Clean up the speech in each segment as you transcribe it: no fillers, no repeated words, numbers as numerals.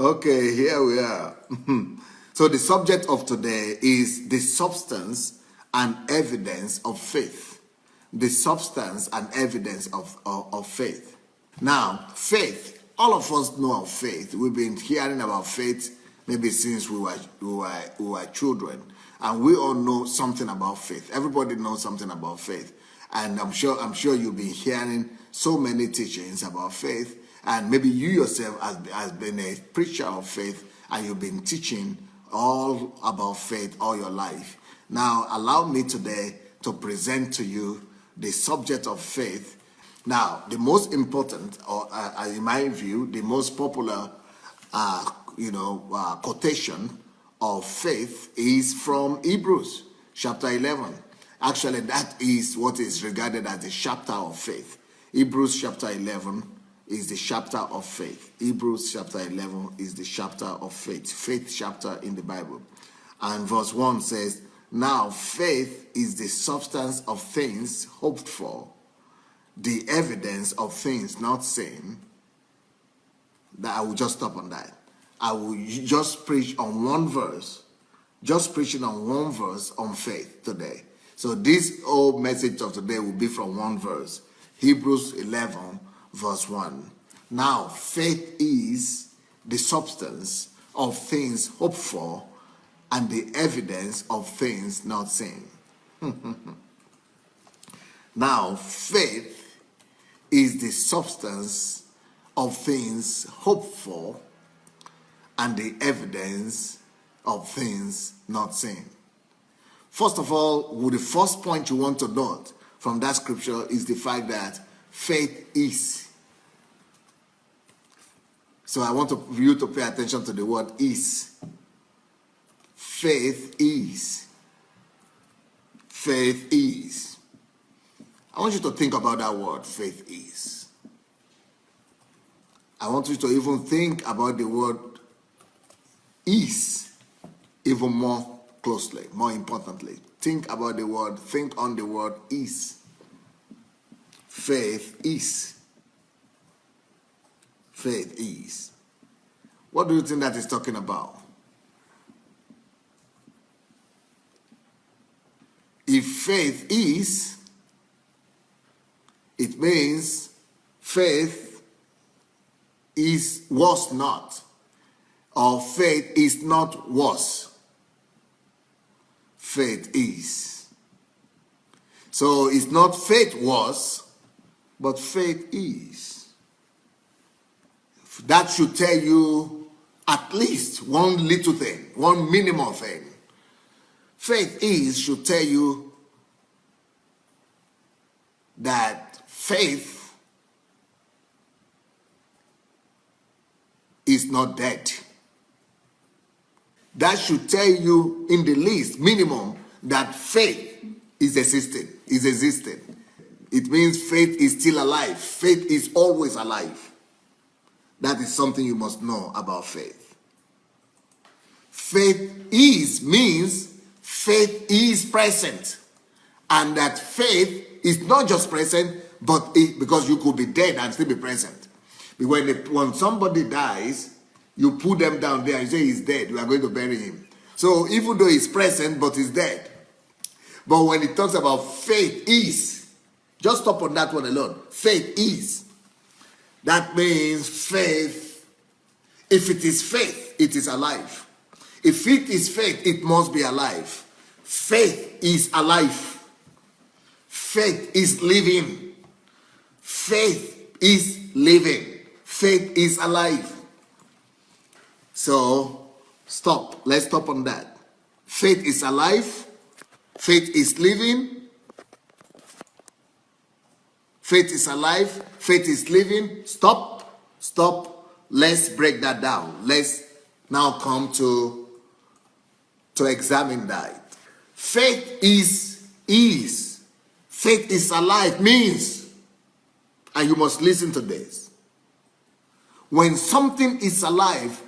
Okay, here we are. So the subject of today is the substance and evidence of faith. The substance and evidence of faith. Now, faith, all of us know of faith. We've been hearing about faith maybe since we were children. And we all know something about faith. Everybody knows something about faith. And I'm sure you've been hearing so many teachings about faith. And maybe you yourself has been a preacher of faith, and you've been teaching all about faith all your life. Now, allow me today to present to you the subject of faith. Now, the most important, or in my view, the most popular, quotation of faith is from Hebrews chapter 11. Actually, that is what is regarded as the chapter of faith. Hebrews chapter 11 is the chapter of faith. Hebrews chapter 11 is the chapter of faith. Faith chapter in the Bible. And verse 1 says, "Now faith is the substance of things hoped for, the evidence of things not seen." That I will just stop on that. I will just preach on one verse. Just preaching on one verse on faith today. So this whole message of today will be from one verse. Hebrews 11 verse 1. Now, faith is the substance of things hoped for and the evidence of things not seen. Now, faith is the substance of things hoped for and the evidence of things not seen. First of all, the first point you want to note from that scripture is the fact that faith is. So I want you to pay attention to the word is. Faith is. Faith is. I want you to think about that word, faith is. I want you to even think about the word is even more closely, more importantly. Think on the word is. Faith is. Faith is. What do you think that is talking about? If faith is, it means faith was not, or faith is not was. Faith is. So it's not faith was, but faith is. That should tell you at least one little thing, one minimum thing. Faith is should tell you that faith is not dead. That should tell you in the least, minimum, that faith is existing. It means faith is still alive. Faith is always alive. That is something you must know about faith. Faith is means faith is present. And that faith is not just present, but because you could be dead and still be present. When somebody dies, you put them down there and say he's dead. We are going to bury him. So even though he's present, but he's dead. But when it talks about faith is, just stop on that one alone. Faith is. That means faith, if it is faith, it is alive. If it is faith, it must be alive. Faith is alive. Faith is living. Faith is living. Faith is alive. So, stop. Let's stop on that. Faith is alive. Faith is living. Faith is alive. Faith is living. Stop. Let's break that down. Let's now come to examine that. Faith is. Faith is alive means, and you must listen to this. When something is alive,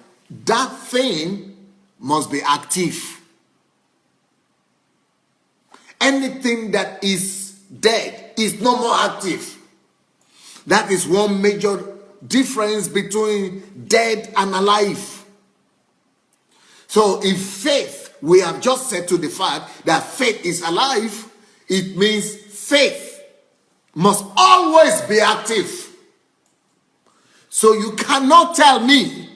that thing must be active. Anything that is dead is no more active. That is one major difference between dead and alive. So if faith, we have just said to the fact that faith is alive, it means faith must always be active. So you cannot tell me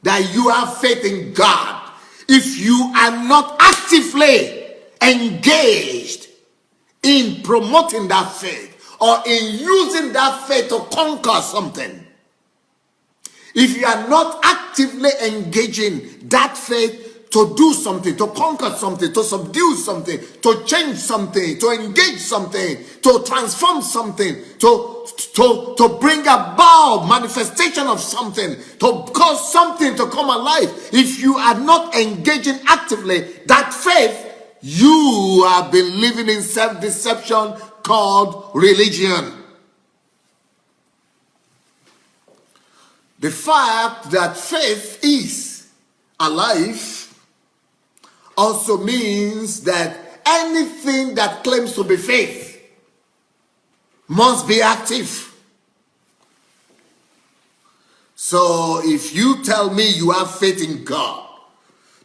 that you have faith in God if you are not actively engaged in promoting that faith or in using that faith to conquer something. If you are not actively engaging that faith to do something, to conquer something, to subdue something, to change something, to engage something, to transform something, to bring about manifestation of something, to cause something to come alive. If you are not engaging actively that faith, you have been living in self-deception called religion. The fact that faith is alive also means that anything that claims to be faith must be active. So if you tell me you have faith in God,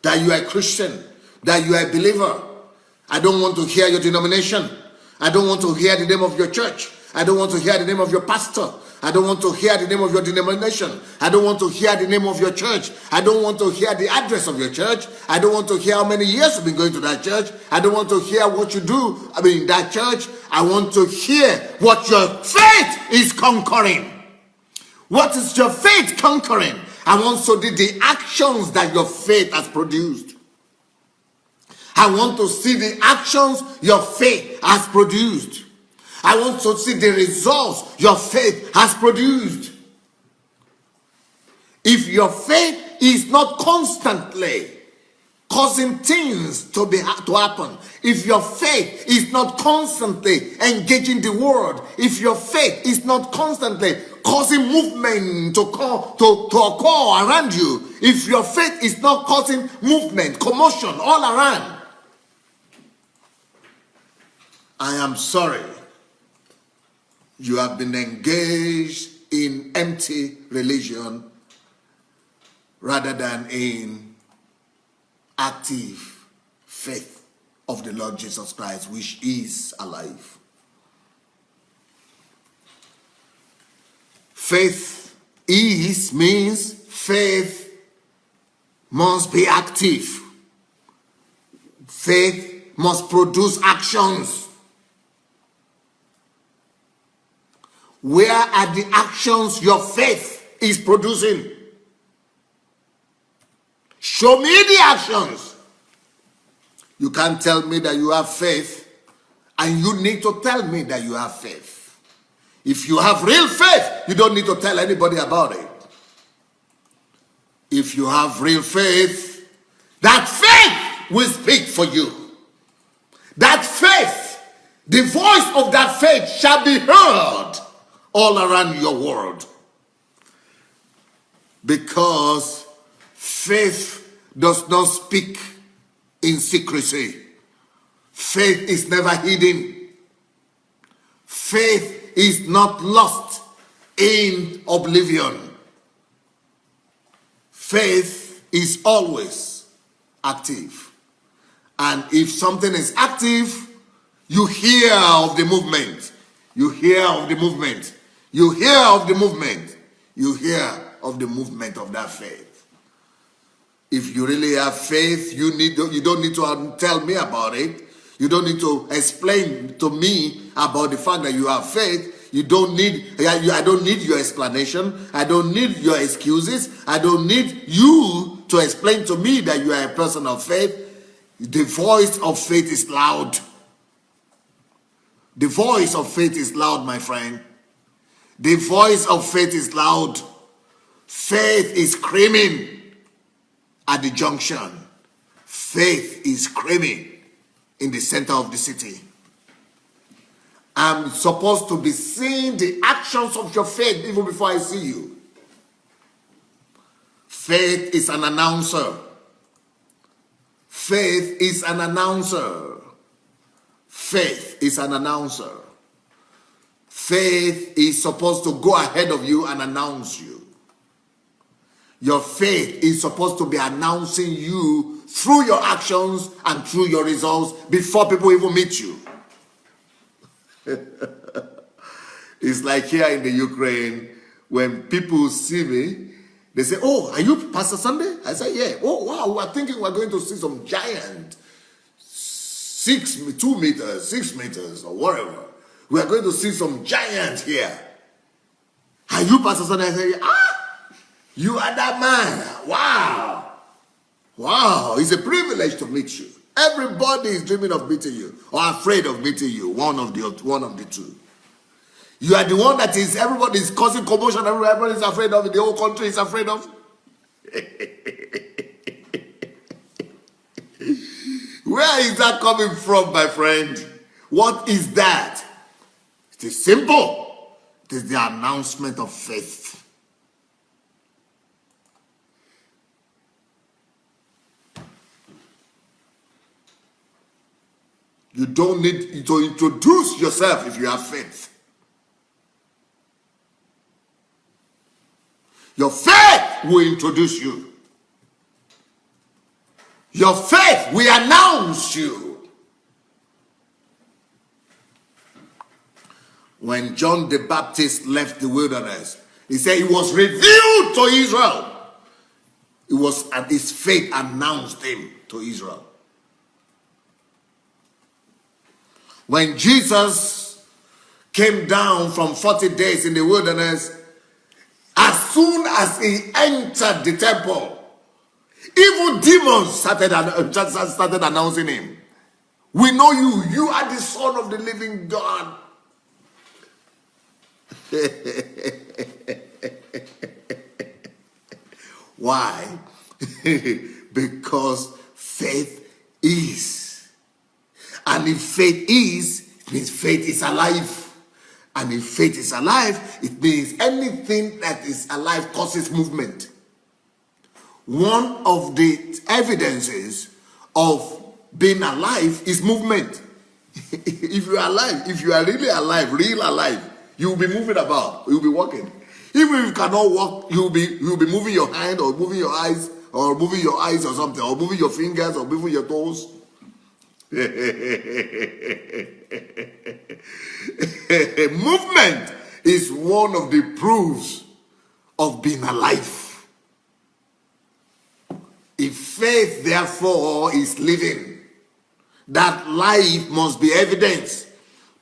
that you are a Christian, that you are a believer, I don't want to hear your denomination. I don't want to hear the name of your church. I don't want to hear the name of your pastor. I don't want to hear the name of your denomination. I don't want to hear the name of your church. I don't want to hear the address of your church. I don't want to hear how many years you've been going to that church. I don't want to hear what you do in that church. I want to hear what your faith is conquering. What is your faith conquering? I want to see the actions that your faith has produced. I want to see the actions your faith has produced. I want to see the results your faith has produced. If your faith is not constantly causing things to happen, if your faith is not constantly engaging the world, if your faith is not constantly causing movement to occur around you, if your faith is not causing movement, commotion all around, I am sorry. You have been engaged in empty religion rather than in active faith of the Lord Jesus Christ, which is alive. Faith means faith must be active. Faith must produce actions. Where are the actions your faith is producing? Show me the actions. You can't tell me that you have faith, and you need to tell me that you have faith. If you have real faith, you don't need to tell anybody about it. If you have real faith, that faith will speak for you. That faith, the voice of that faith shall be heard all around your world. Because faith does not speak in secrecy. Faith is never hidden. Faith is not lost in oblivion. Faith is always active. And if something is active, you hear of the movement. You hear of the movement. You hear of the movement. You hear of the movement of that faith. If you really have faith, you don't need to tell me about it. You don't need to explain to me about the fact that you have faith. I don't need your explanation. I don't need your excuses. I don't need you to explain to me that you are a person of faith. The voice of faith is loud. The voice of faith is loud, my friend. The voice of faith is loud. Faith is screaming at the junction. Faith is screaming in the center of the city. I'm supposed to be seeing the actions of your faith even before I see you. Faith is an announcer. Faith is an announcer. Faith is an announcer. Faith is supposed to go ahead of you and announce you. Your faith is supposed to be announcing you through your actions and through your results before people even meet you. It's like here in the Ukraine, when people see me, they say, "Oh, are you Pastor Sunday?" I say, "Yeah." "Oh, wow, we're thinking we're going to see some giant, 2 meters, 6 meters, or whatever. We are going to see some giant here. Are you Pastor Sunday?" I say, "You are that man. Wow. Wow, it's a privilege to meet you." Everybody is dreaming of meeting you or afraid of meeting you, one of the two. You are the one that everybody is causing commotion, everybody is afraid of, the whole country is afraid of. Where is that coming from, my friend? What is that? It is simple. It is the announcement of faith. You don't need to introduce yourself if you have faith. Your faith will introduce you. Your faith will announce you. When John the Baptist left the wilderness, he said it was revealed to Israel. It was, and his faith announced him to Israel. When Jesus came down from 40 days in the wilderness, as soon as he entered the temple, even demons started announcing him. "We know you. You are the Son of the living God." Why? Because faith is. And if faith is, it means faith is alive. And if faith is alive, it means anything that is alive causes movement. One of the evidences of being alive is movement. If you are alive, if you are really alive, real alive, you will be moving about, you will be walking. Even if you cannot walk, you will be moving your hand or moving your eyes or moving your eyes or something, or moving your fingers or moving your toes. Movement is one of the proofs of being alive. If faith, therefore, is living, that life must be evidenced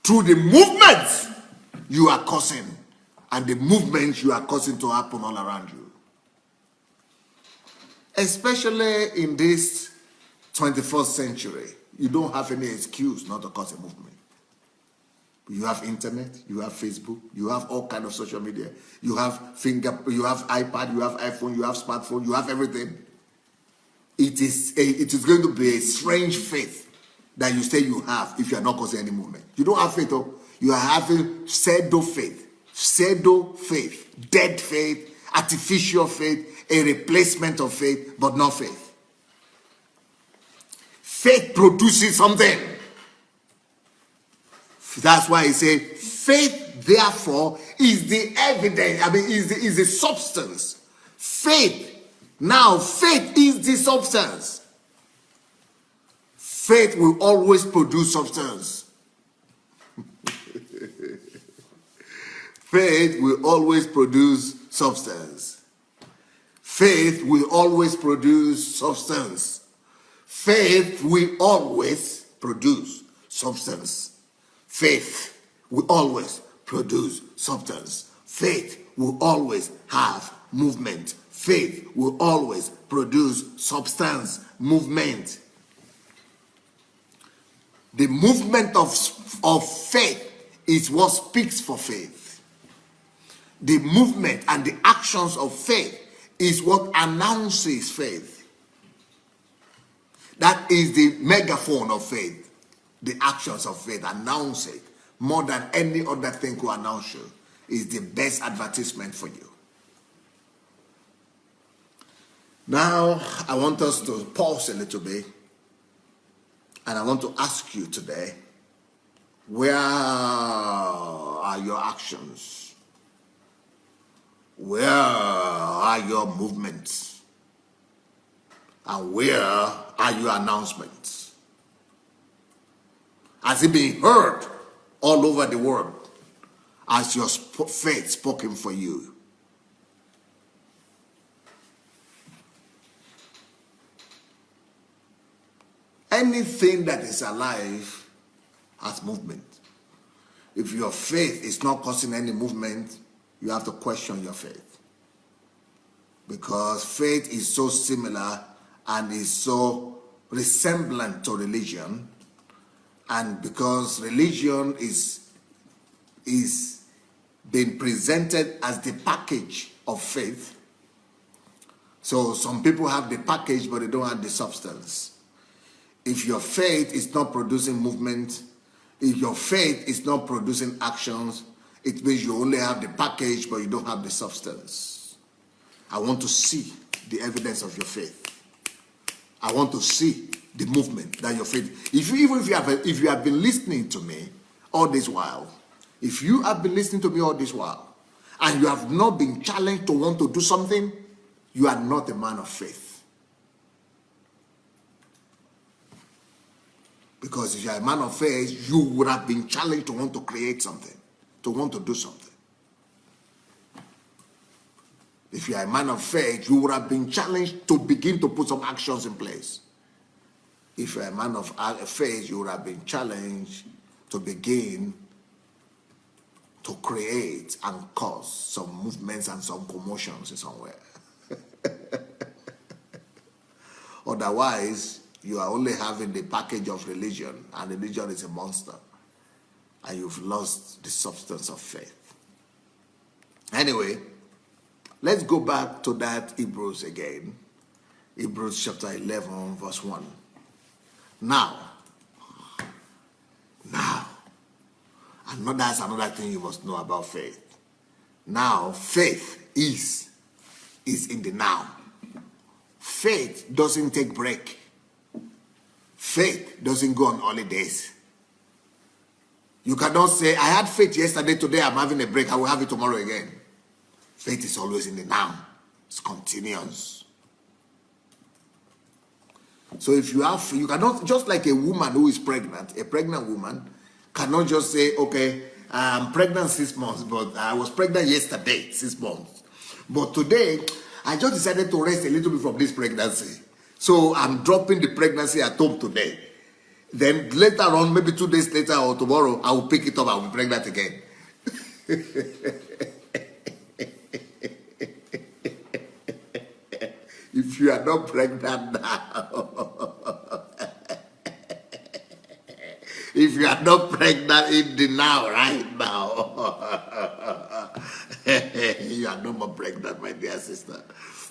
through the movements you are causing and the movements you are causing to happen all around you. Especially in this 21st century, you don't have any excuse not to cause a movement. You have internet, you have Facebook, you have all kinds of social media, you have you have iPad, you have iPhone, you have smartphone, you have everything. It is going to be a strange faith that you say you have if you are not causing any movement. You don't have faith, you are having pseudo faith, dead faith, artificial faith, a replacement of faith, but not faith. Faith produces something. That's why he said, faith, therefore, is the evidence, is the substance. Faith. Now, faith is the substance. Faith will always produce substance. Faith will always produce substance. Faith will always produce substance. Faith will always produce substance. Faith will always produce substance. Faith will always have movement. Faith will always produce substance, movement. The movement of faith is what speaks for faith. The movement and the actions of faith is what announces faith. That is the megaphone of faith. The actions of faith announce it more than any other thing could announce you. Is the best advertisement for you. Now, I want us to pause a little bit, and I want to ask you today, where are your actions? Where are your movements? And where are your announcements? Has it been heard all over the world? Has your faith spoken for you? Anything that is alive has movement. If your faith is not causing any movement, you have to question your faith. Because faith is so similar and is so resemblant to religion. And because religion is being presented as the package of faith, so some people have the package but they don't have the substance. If your faith is not producing movement, if your faith is not producing actions, it means you only have the package but you don't have the substance. I want to see the evidence of your faith. I want to see the movement that your faith. If you have been listening to me all this while, if you have been listening to me all this while, and you have not been challenged to want to do something, you are not a man of faith. Because if you are a man of faith, you would have been challenged to want to create something, to want to do something. If you are a man of faith, you would have been challenged to begin to put some actions in place. If you are a man of faith, you would have been challenged to begin to create and cause some movements and some commotions somewhere. Otherwise, you are only having the package of religion, and religion is a monster, and you've lost the substance of faith. Anyway, let's go back to that Hebrews again. Hebrews chapter 11, verse 1. Now, and that's another thing you must know about faith. Now, faith is in the now. Faith doesn't take break. Faith doesn't go on holidays. You cannot say, I had faith yesterday, today I'm having a break, I will have it tomorrow again. Faith is always in the now. It's continuous. So if you cannot, just like a woman who is pregnant, a pregnant woman cannot just say, okay, I'm pregnant 6 months, but I was pregnant yesterday, 6 months. But today, I just decided to rest a little bit from this pregnancy. So I'm dropping the pregnancy at home today. Then later on, maybe 2 days later or tomorrow, I will pick it up, I will be pregnant again. If you are not pregnant now, if you are not pregnant in the now, right now, you are no more pregnant, my dear sister.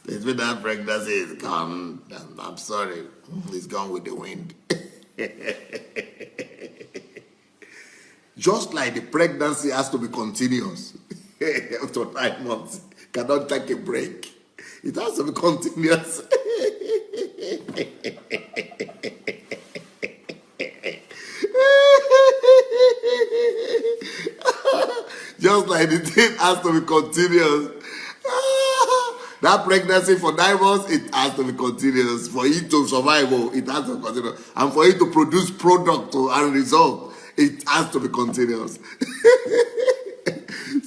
It's been that pregnancy is gone. I'm sorry, it's gone with the wind. Just like the pregnancy has to be continuous up to 9 months, cannot take a break. It has to be continuous. Just like the thing has to be continuous. That pregnancy for 9 months, it has to be continuous. For it to survive, it has to be continuous. And for it to produce product and result, it has to be continuous.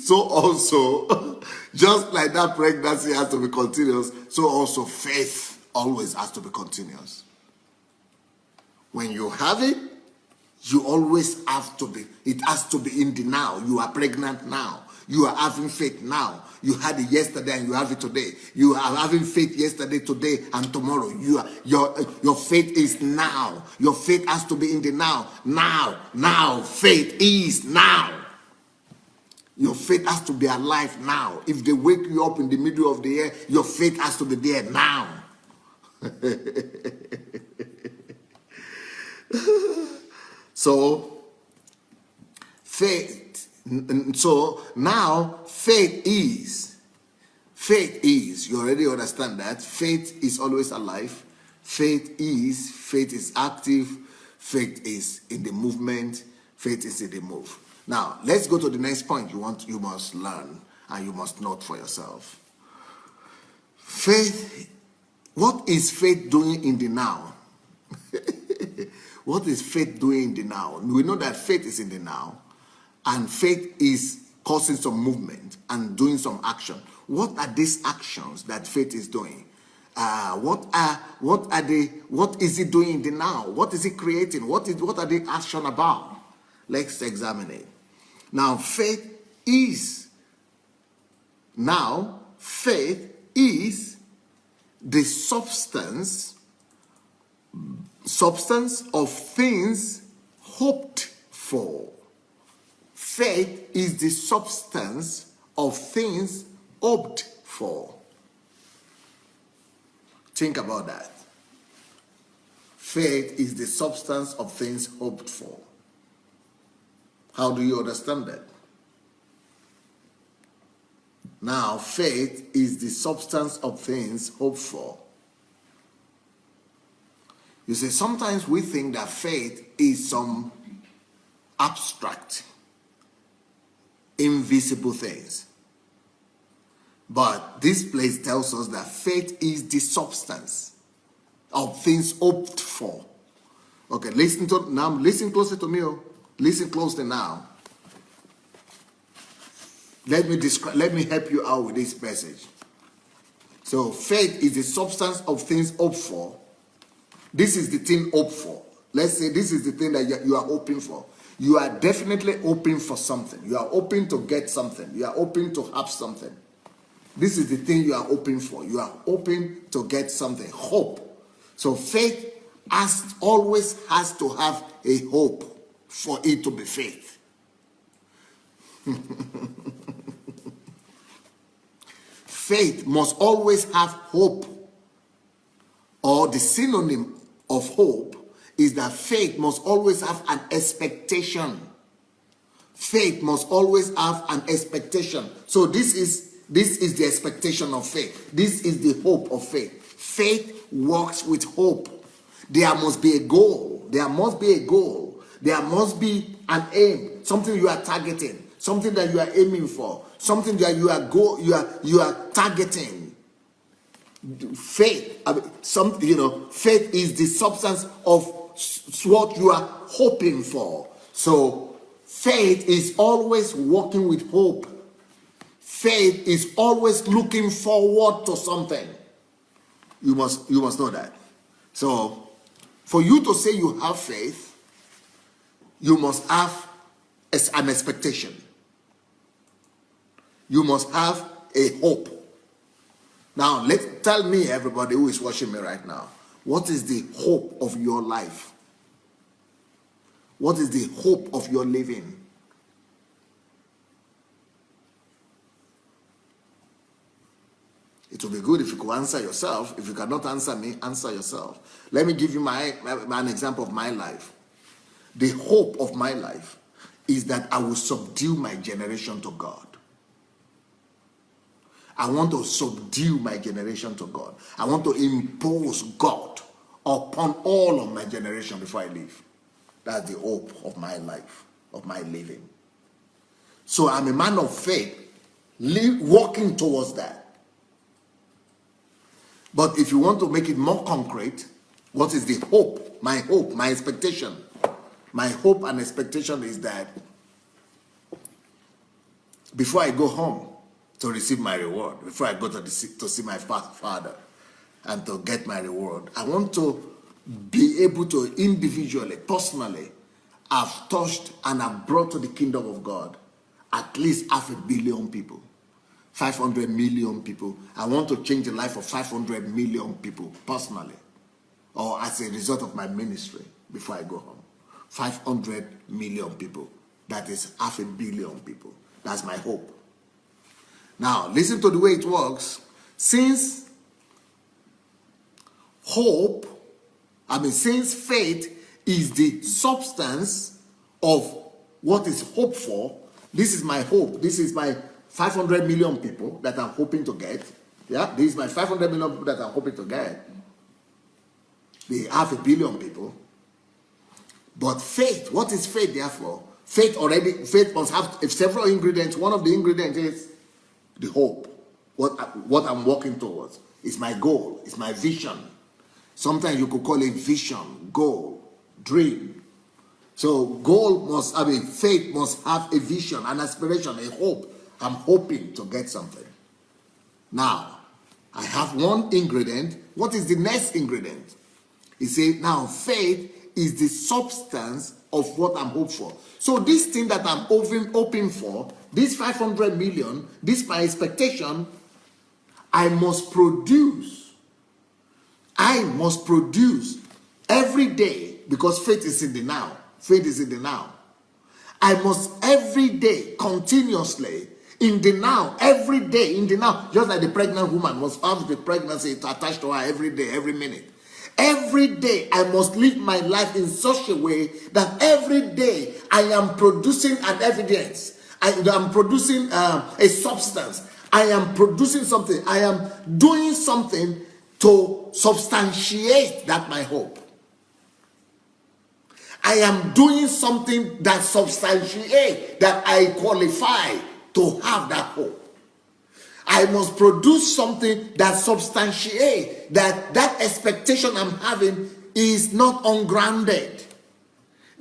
So also, just like that pregnancy has to be continuous, so also faith always has to be continuous. When you have it, you always have to be, it has to be in the now. You are pregnant now. You are having faith now. You had it yesterday and you have it today. You are having faith yesterday, today, and tomorrow. Your faith is now. Your faith has to be in the now. Now. Faith is now. Your faith has to be alive now. If they wake you up in the middle of the year, your faith has to be there now. So, faith. So now faith is, you already understand that. Faith is always alive. Faith is active. Faith is in the movement. Faith is in the move. Now, let's go to the next point you must learn and you must note for yourself. Faith What is faith doing in the now? What is faith doing in the now? We know that faith is in the now, and faith is causing some movement and doing some action. What are these actions that faith is doing? What are they? What is it doing in the now? What is it creating? What are the action about? Let's examine it. Now, faith is the substance of things hoped for. Faith is the substance of things hoped for. Think about that. Faith is the substance of things hoped for. How do you understand that? Now, faith is the substance of things hoped for. You see, sometimes we think that faith is some abstract, invisible things. But this place tells us that faith is the substance of things hoped for. Okay, listen closer to me. Listen closely now. Let me help you out with this message. So, faith is the substance of things hoped for. This is the thing hoped for. Let's say this is the thing that you are hoping for. You are definitely hoping for something. You are hoping to get something. You are hoping to have something. This is the thing you are hoping for. You are hoping to get something. Hope. So faith always has to have a hope for it to be faith. Faith must always have hope. Or the synonym of hope is that faith must always have an expectation. Faith must always have an expectation. So this is the expectation of faith. This is the hope of faith. Faith works with hope. There must be a goal. There must be a goal. There must be an aim. Something you are targeting. Something that you are aiming for. Something that you are targeting. Faith, faith is the substance of what you are hoping for. So faith is always working with hope. Faith is always looking forward to something. You must know that. So for you to say you have faith, you must have an expectation. You must have a hope. Now, tell me, everybody who is watching me right now, what is the hope of your life? What is the hope of your living? It will be good if you could answer yourself. If you cannot answer me, answer yourself. Let me give you an example of my life. The hope of my life is that I will subdue my generation to God. I want to subdue my generation to God. I want to impose God upon all of my generation before I leave. That's the hope of my life, of my living. So I'm a man of faith, walking towards that. But if you want to make it more concrete, what is the hope, my expectation? My hope and expectation is that before I go home, to receive my reward, before I go to see my father and to get my reward, I want to be able to individually, personally, have touched and have brought to the kingdom of God at least 500 million people, 500 million people. I want to change the life of 500 million people personally, or as a result of my ministry before I go home. 500 million people. That is 500 million people. That's my hope. Now, listen to the way it works. Since faith is the substance of what is hoped for, this is my hope. This is my 500 million people that I'm hoping to get. Yeah, this is my 500 million people that I'm hoping to get. The 500 million people. But faith, what is faith therefore? Faith must have several ingredients. One of the ingredients is the hope, what I'm working towards. It's my goal. It's my vision. Sometimes you could call it vision, goal, dream. So faith must have a vision, an aspiration, a hope. I'm hoping to get something. Now, I have one ingredient. What is the next ingredient? He said, now faith is the substance of what I'm hoping for. So this thing that I'm hoping for, this 500 million, this my expectation, I must produce. I must produce every day, because faith is in the now. Faith is in the now. I must every day, continuously, in the now, every day, in the now, just like the pregnant woman must have the pregnancy attached to her every day, every minute. Every day, I must live my life in such a way that every day I am producing an evidence. I am producing a substance. I am producing something. I am doing something to substantiate that my hope. I am doing something that substantiates that I qualify to have that hope. I must produce something that substantiates that expectation I'm having is not ungrounded,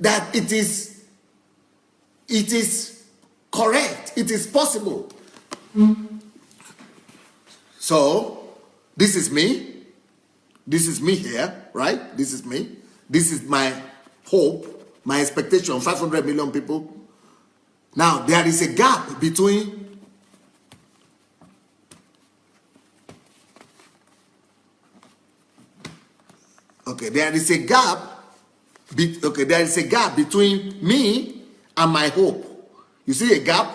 that it is correct, it is possible. So, this is me. This is me here, right? This is me. This is my hope, my expectation, 500 million people. Now, there is a gap between there is a gap between me and my hope. You see a gap?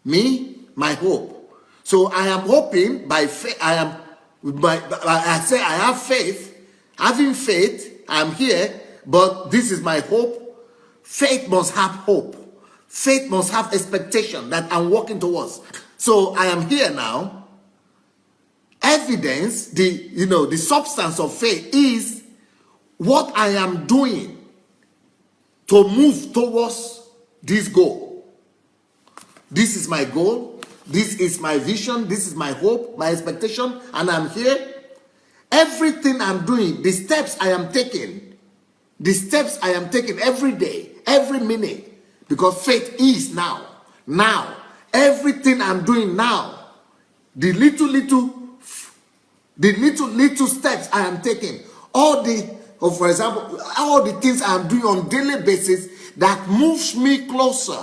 Me, my hope. So I am hoping by faith. I say I have faith. Having faith, I'm here, but this is my hope. Faith must have hope. Faith must have expectation that I'm working towards. So I am here now. Evidence, the substance of faith is what I am doing to move towards this goal. This is my goal. This is my vision. This is my hope, my expectation, and I'm here. Everything I'm doing, the steps I am taking every day, every minute, because faith is now. Now, everything I'm doing now, the little steps I am taking, for example, all the things I'm doing on a daily basis that moves me closer,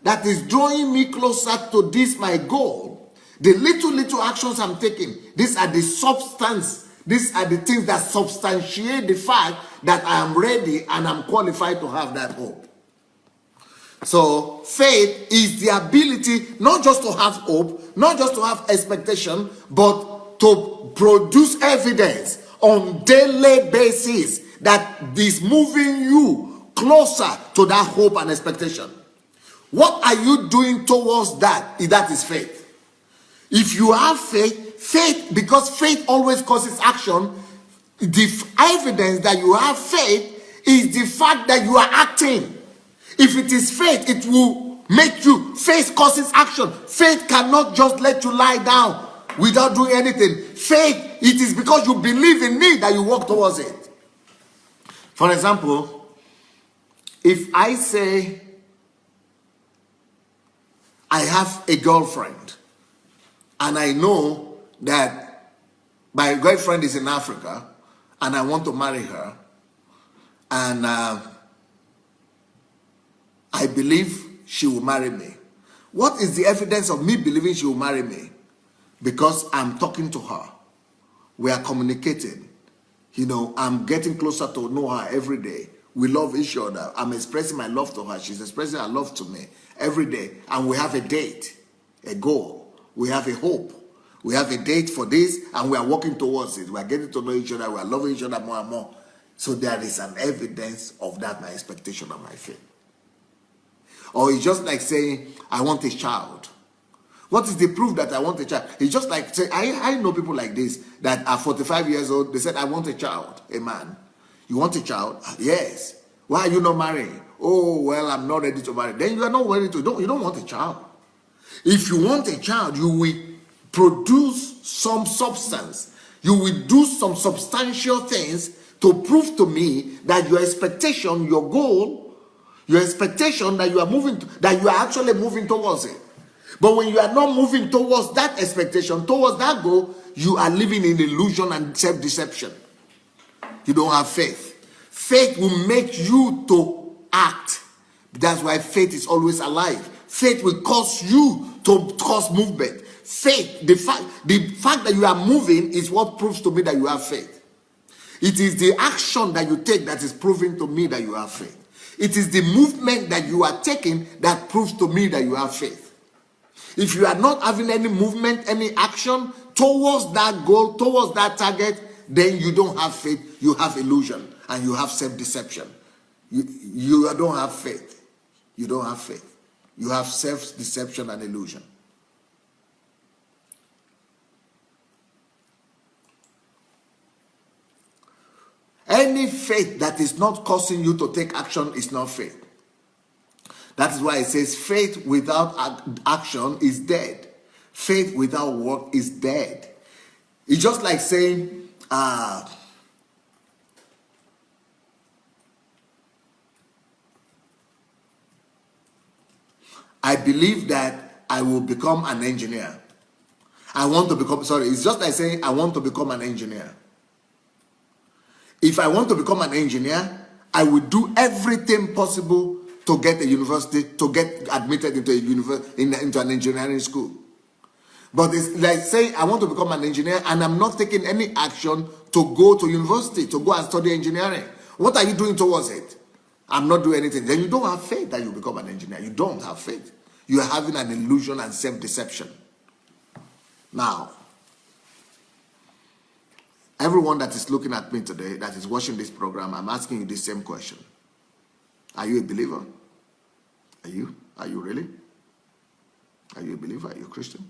that is drawing me closer to this my goal. The little actions I'm taking, these are the substance. These are the things that substantiate the fact that I am ready and I'm qualified to have that hope. So faith is the ability not just to have hope, not just to have expectation, but to produce evidence on daily basis that is moving you closer to that hope and expectation. What are you doing towards that? That is faith. If you have faith, because faith always causes action, the evidence that you have faith is the fact that you are acting. If it is faith, it will make you. Faith causes action. Faith cannot just let you lie down without doing anything. Faith, it is because you believe in me that you walk towards it. For example, if I say I have a girlfriend and I know that my girlfriend is in Africa and I want to marry her, and I believe she will marry me. What is the evidence of me believing she will marry me? Because I'm talking to her. We are communicating. I'm getting closer to know her every day. We love each other. I'm expressing my love to her. She's expressing her love to me every day. And we have a date, a goal. We have a hope. We have a date for this, and we are working towards it. We are getting to know each other. We are loving each other more and more. So there is an evidence of that, my expectation of my faith. Or it's just like saying, I want a child. What is the proof that I want a child? It's just like, say, I know people like this that are 45 years old. They said, I want a child, a man. You want a child? Yes. Why are you not marrying? Oh, well, I'm not ready to marry. Then you are not ready to. You don't want a child. If you want a child, you will produce some substance You will do some substantial things to prove to me that your expectation, your goal, your expectation that you are moving, that you are actually moving towards it. But when you are not moving towards that expectation, towards that goal, you are living in illusion and self-deception. You don't have faith. Faith will make you to act. That's why faith is always alive. Faith will cause you to cause movement. Faith, the fact that you are moving is what proves to me that you have faith. It is the action that you take that is proving to me that you have faith. It is the movement that you are taking that proves to me that you have faith. If you are not having any movement, any action towards that goal, towards that target, then you don't have faith. You have illusion and you have self-deception. You don't have faith. You don't have faith. You have self-deception and illusion. Any faith that is not causing you to take action is not faith. That is why it says faith without action is dead. Faith without work is dead. It's just like saying, I believe that I will become an engineer. It's just like saying I want to become an engineer. If I want to become an engineer, I will do everything possible to get a university, to get admitted into a university, into an engineering school. But it's like saying I want to become an engineer and I'm not taking any action to go to university, to go and study engineering. What are you doing towards it? I'm not doing anything. Then you don't have faith that you become an engineer. You don't have faith. You are having an illusion and self-deception. Now, everyone that is looking at me today, that is watching this program, I'm asking you this same question. Are you a believer? Are you? Are you really? Are you a believer? Are you a Christian?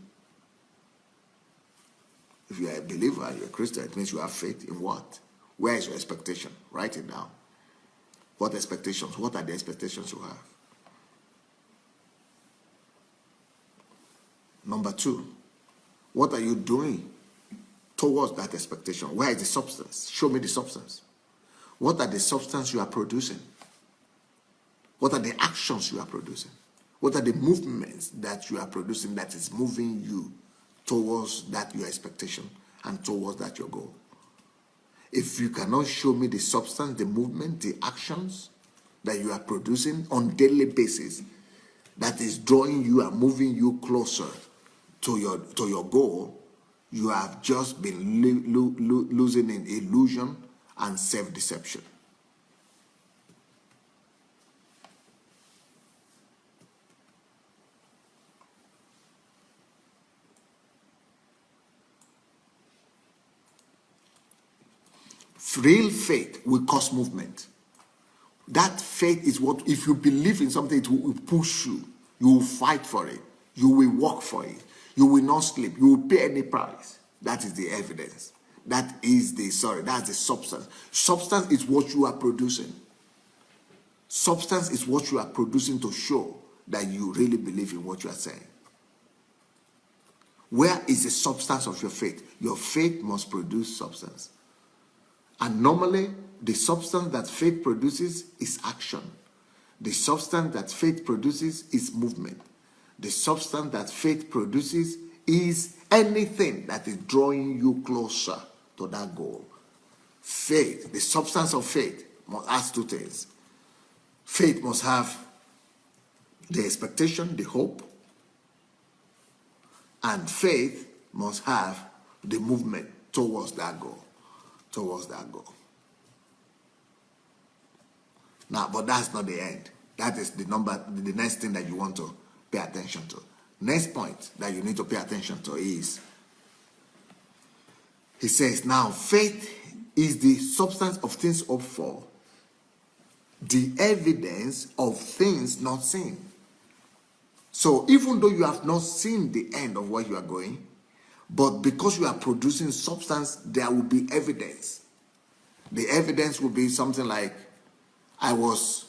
If you are a believer, you're a Christian, it means you have faith in what? Where is your expectation? Write it down. What expectations? What are the expectations you have? Number two, what are you doing towards that expectation? Where is the substance? Show me the substance. What are the substance you are producing? What are the actions you are producing? What are the movements that you are producing that is moving you towards that your expectation and towards that your goal? If you cannot show me the substance, the movement, the actions that you are producing on a daily basis that is drawing you and moving you closer to your goal, you have just been losing in illusion and self-deception. Real faith will cause movement. That faith is what, if you believe in something, it will push you. You will fight for it. You will work for it. You will not sleep. You will pay any price. That is the evidence. That's the substance. Substance is what you are producing. Substance is what you are producing to show that you really believe in what you are saying. Where is the substance of your faith? Your faith must produce substance. And normally, the substance that faith produces is action. The substance that faith produces is movement. The substance that faith produces is anything that is drawing you closer to that goal. Faith, the substance of faith, must have two things. Faith must have the expectation, the hope, and faith must have the movement towards that goal. Now, but that's not the end. That is the next thing that you want to pay attention to. Next point that you need to pay attention to is, he says, now faith is the substance of things hoped for, the evidence of things not seen. So even though you have not seen the end of where you are going, but because you are producing substance, there will be evidence. The evidence will be something like, I was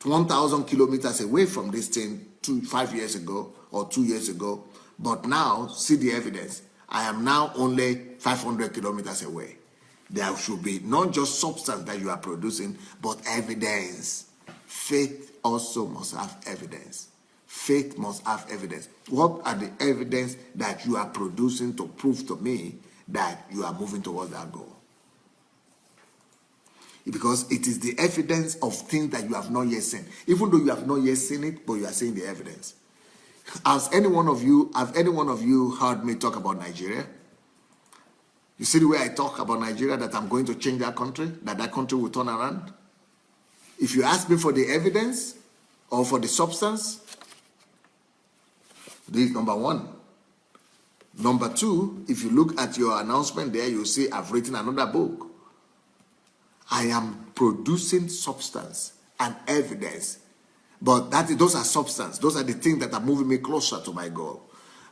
1,000 kilometers away from this thing 5 years ago or 2 years ago, but now see the evidence. I am now only 500 kilometers away. There should be not just substance that you are producing, but evidence. Faith also must have evidence. Faith must have evidence. What are the evidence that you are producing to prove to me that you are moving towards that goal? Because it is the evidence of things that you have not yet seen. Even though you have not yet seen it, but you are seeing the evidence. Have any one of you heard me talk about Nigeria? You see the way I talk about Nigeria, that I'm going to change that country, that country will turn around? If you ask me for the evidence or for the substance, this is number one. Number two, if you look at your announcement there, you'll see I've written another book. I am producing substance and evidence. But those are substance. Those are the things that are moving me closer to my goal.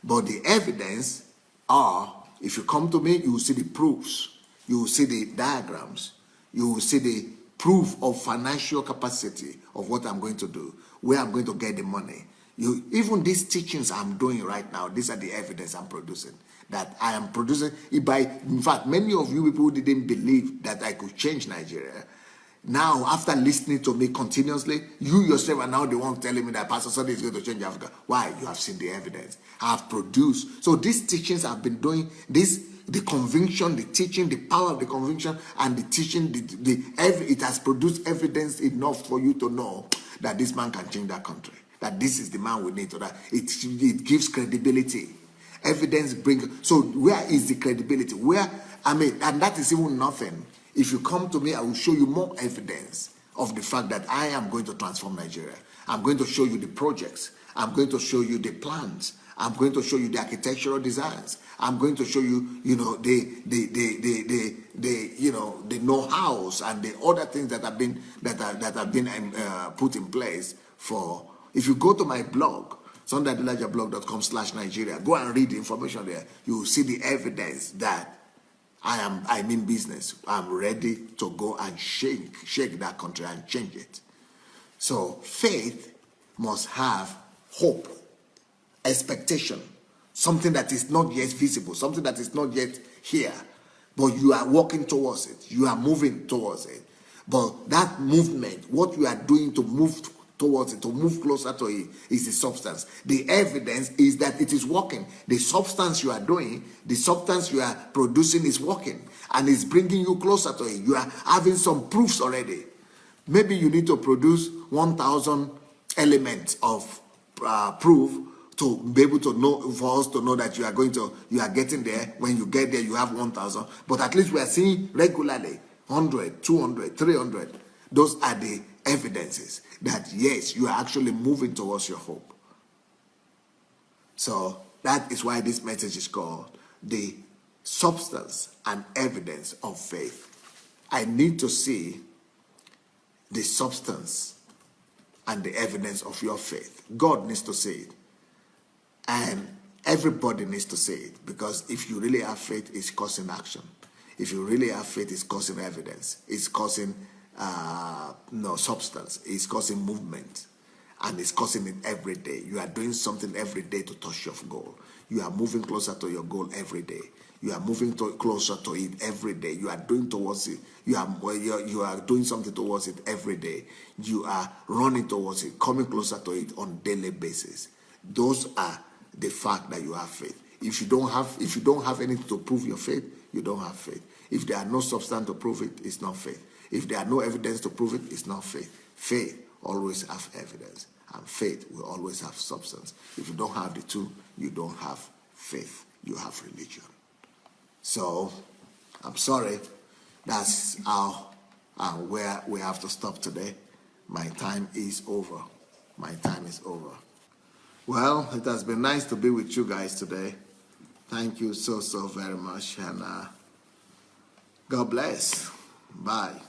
But the evidence are, if you come to me, you will see the proofs. You will see the diagrams. You will see the proof of financial capacity of what I'm going to do, where I'm going to get the money. Even these teachings I'm doing right now, these are the evidence I'm producing. That I am producing. In fact, many of you people who didn't believe that I could change Nigeria, now, after listening to me continuously, you yourself are now the one telling me that Pastor Sunday is going to change Africa. Why? You have seen the evidence. I have produced. So these teachings I've been doing, the conviction, the teaching, the power of the conviction, and the teaching, it has produced evidence enough for you to know that this man can change that country. That this is the man we need to that. It gives credibility. Evidence brings. So where is the credibility? And that is even nothing. If you come to me, I will show you more evidence of the fact that I am going to transform Nigeria. I'm going to show you the projects. I'm going to show you the plans. I'm going to show you the architectural designs. I'm going to show you, the know-hows and the other things that have been put in place for. If you go to my blog, SundayAdelajablog.com/Nigeria, go and read the information there. You will see the evidence that I'm in business. I'm ready to go and shake that country and change it. So faith must have hope, expectation, something that is not yet visible, something that is not yet here, but you are walking towards it. You are moving towards it. But that movement, what you are doing to move towards it, to move closer to it, is the substance. The evidence is that it is working. The substance you are doing, the substance you are producing is working, and it's bringing you closer to it. You are having some proofs already. Maybe you need to produce 1,000 elements of proof to be able to know, for us to know that you are getting there. When you get there, you have 1,000. But at least we are seeing regularly 100, 200, 300. Those are the evidences that yes, you are actually moving towards your hope. So that is why this message is called the substance and evidence of faith. I need to see the substance and the evidence of your faith. God needs to see it. And everybody needs to see it, because if you really have faith, it's causing action. If you really have faith, it's causing evidence. It's causing substance. It's causing movement, and it's causing it every day. You are doing something every day to touch your goal. You are moving closer to your goal every day. You are moving closer to it every day. You are doing towards it. You are doing something towards it every day. You are running towards it, coming closer to it on a daily basis. Those are the fact that you have faith. If you don't have anything to prove your faith, you don't have faith. If there are no substance to prove it, it's not faith. If there are no evidence to prove it, it's not faith. Faith always have evidence, and faith will always have substance. If you don't have the two, you don't have faith. You have religion. So, I'm sorry. That's how and where we have to stop today. My time is over. My time is over. Well, it has been nice to be with you guys today. Thank you so very much, and God bless. Bye.